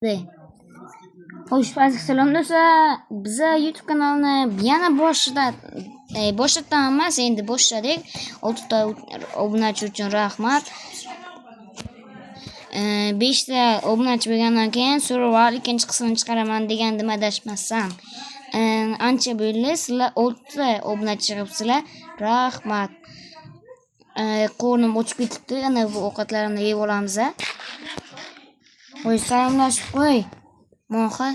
De. Xo'sh, aziz salom do'stlar. Biza YouTube kanalini yana boshlatdan emas, endi boshladik. 6 ta obunachi uchun rahmat. 5 ta obunachi bo'lgandan keyin survival ikkinchi qismini chiqaraman degandim adashmasam. Ancha bo'ldi, sizlar 6 ta obunachi chiqibsizlar. Rahmat. Qornim ochib ketibdi. Ana bu ovqatlarimni yeb olamiz. Qo'y salomlashib qo'y. Mo'g'ay.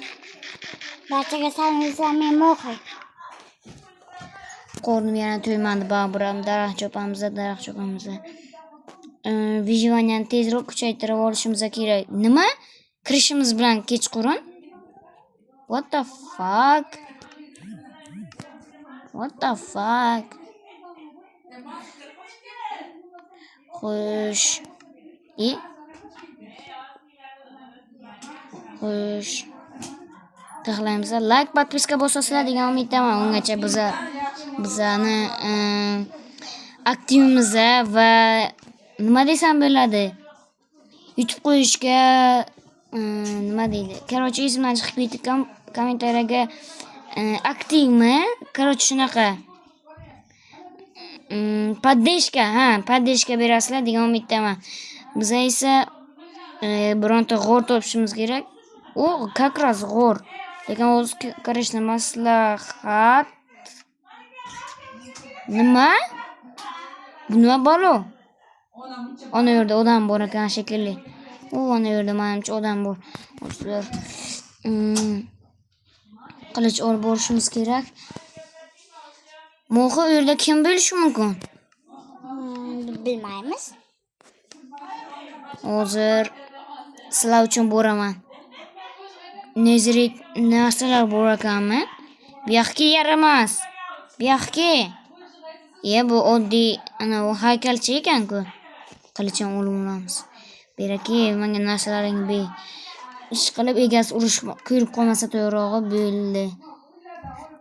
Barchaga salom, men Mo'g'ay. Qornim yana to'ymadi, bag'rim daraxt chopamiz. Vijvaniyani tezroq kuchaytirib olishimiz kerak. Nima? Kirishimiz bilan kechqurun? What the fuck? Xo'sh. Xo'sh. Tig'laymiz. Like, podpiska bosasizlar degan umiddaman. Ungacha bizani aktivimiz va nima desam bo'ladi? YouTube qo'yishga nima deydi? Короче, esimdan chiqib ketdi. Kommentariyaga aktivmi? Короче, shunaqa. Поддержка berasizlar degan umiddaman. Biz esa bironta g'or topishimiz kerak. O, как раз g'or. Lekin o'z kirishni maslahat. Nima? Bu nima balo? Ona yerda odam bor ekan shekilli. Ona yerda menimcha odam bor. Qilich olib borishimiz kerak. Mo'g'ay, u yerda kim bo'lishi mumkin? Bilmaymiz. Hozir sizlar uchun boraman. Nezrit narsalar bor ekanmi? Bu yoqqa yaramas. Bu yoqqa. Bu oddiy ana u haykalchi ekan-ku. Qilichdan olib olamiz. Beraki, menga narsalaringni ber. Ish qilib egasi urushma, ko'rib qolmasa to'g'rirog'i bo'ldi.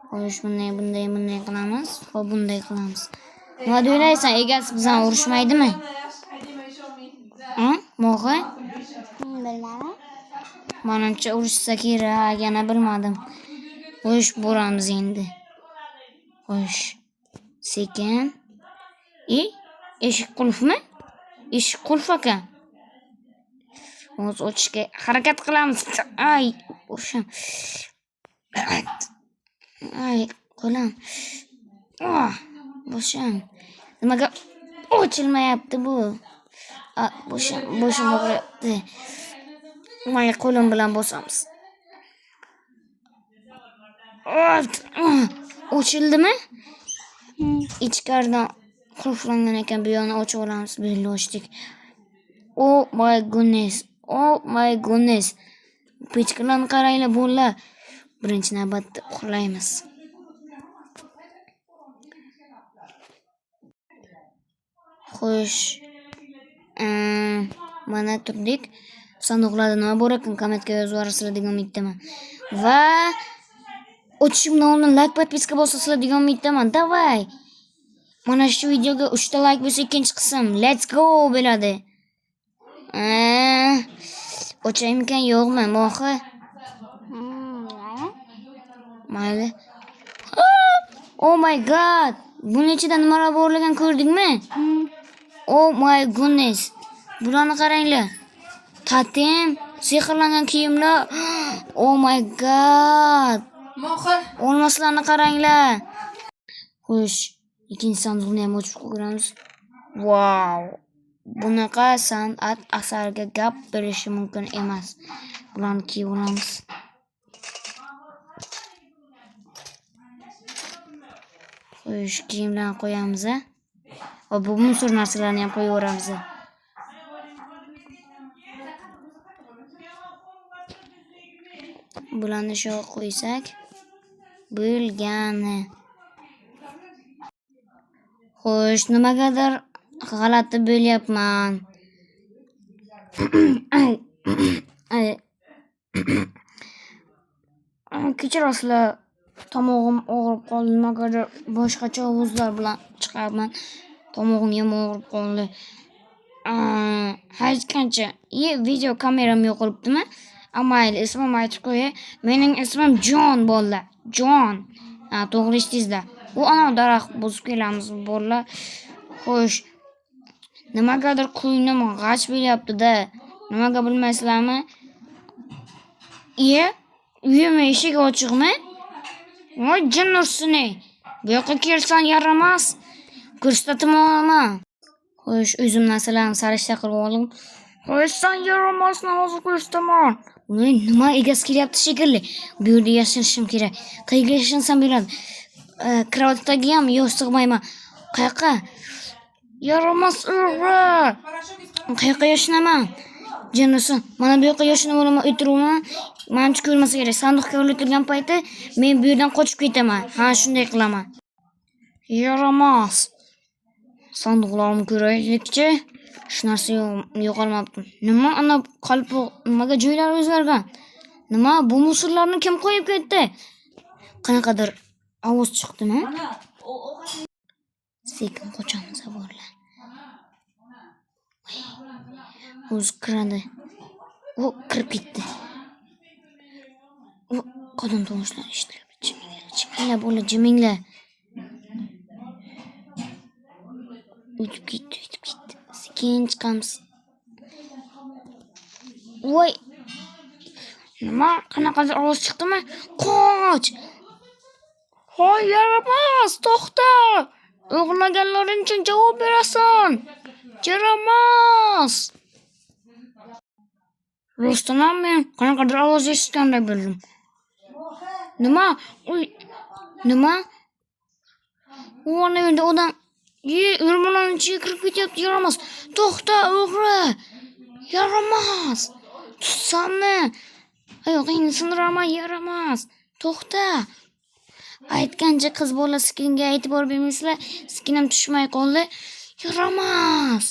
Xo'sh, bunday qilamiz. Xo'p, bunday qilamiz. Nima deylaysan? Egasi bizdan urushmaydimi? Mo'g'ay? Bilmayman. Menimcha urushsa kerak, yana bilmadim. Xo'sh, boramiz endi. Xo'sh. Sekin. Eshik qulfmi? Eshik qulf ekan. Hozir ochishga harakat qilamiz. Ay, o'sham. Ay, qo'lim. Bo'sham. Nimaga ochilmayapti bu? Bo'sham bo'lyapti. Mana qo'lim bilan bosamiz. Ochildimi? Ichkaridan qulflangan ekan, bu yoqni ochib olamiz. Bo'ldi, ochdik. Oh my goodness. Pechkalarni qaranglar, bo'llar. Birinchi navbatda uxlaymiz. Xo'sh. Mana turdik. Sanduqlarda nima bor ekan, kommentga yozib yuborsizlar degan umiddaman. Va ochishimdan oldin like, podpiska bosasizlar degan umiddaman. Davay. Mana shu videoga 3 ta like bo'lsa, ikkinchi qism let's go bo'ladi. Ochaymikan yo'qmi, Mo'g'ay? Mayli. Oh my god. Buning ichida nimalar borligini ko'rdingmi? Oh my goodness. Bularni qaranglar. Totem, sehrlangan kiyimlar. Oh my god. Mo'g'ay. Olmoslarni qaranglar. Xo'sh, ikkinchi sanduqni ham ochib ko'ramiz. Wow. Bunaqa san'at asariga gap berishi mumkin emas. Bularni kiyib olamiz. Xo'sh, kiyimlarni qo'yamiz. Va bu musor narsalarni ham qo'yib yuboramiz. Bularni shu qo'ysak bo'lgani. Xo'sh, nimagadir g'alati bo'lyapman. Kechirasizlar. Tomog'im og'rib qoldi. Nimagadir boshqacha ovozlar bilan chiqaman. Tomog'im ham og'rib qoldi. Hech qancha video kameram yo'qolibdimi? Amayli ismim aytib qo'yay. Mening ismim Jon bo'ldi. Jon. Ha, to'g'ri eshitdingizlar. U ana daraxt buzib kelamiz bolalar. Xo'sh. Nimagadir qo'ynim g'ash bo'lyapti-da. Nimaga bilmaysizlarmi? Uyim eshigi ochiqmi? Voy jin ursini. Bu yoqqa kelsan yaramas. Ko'rsatib olaman. Xo'sh, o'zim narsalarni sarishta qilib oldim. Xo'sh, sen yaramasni hozir ko'rsataman. Uning nima egasi kelyapti shekilli. Bu yerda yashashim kerak. Qayerga yashansam bo'ladi? Kravatdagi ham sig'mayman. Qayoqqa? Yaramas o'g'ri. Qayoqqa yashanaman? Jinnisin. Mana bu yoqqa yashanib olaman, o'tiraman. Menimcha ko'rmasa kerak. Sandiqqa o'tirgan payti men bu yerdan qochib ketaman. Ha, shunday qilaman. Yaramas. Sandiqlarni ko'raylikchi. Hech narsa yo'qolmabdi. Nima ana qalpoq nimaga joylari o'zgargan? Nima bu musullarni kim qo'yib ketdi? Qanaqadir ovoz chiqdimi? Sekin qochamiz bolalar. O'zi kiradi. U kirib ketdi. U qadam tovushlar eshitiladi. Jiminglar bo'la, jiminglar. O'tib ketdi. Sekin chiqamiz. Voy. Nima? Qanaqadir ovoz chiqdimi? Qoch! Hoy, yaramas, to'xta! O'g'irlaganlaring uchun javob berasan. Yaramas! Rostdan ham men qanaqadir ovoz eshitgandek bo'ldim. Nima? Nima? U yerda odam o'rmonning ichiga kirib ketyapti, yaramas. To'xta, o'g'ri. Yaramas. Tutsammi? Oyog'ingni sindiraman, yaramas. To'xta. Aytgancha qiz bola skinga aytib bormaysizlar. Skinim tushmay qoldi. Yaramas.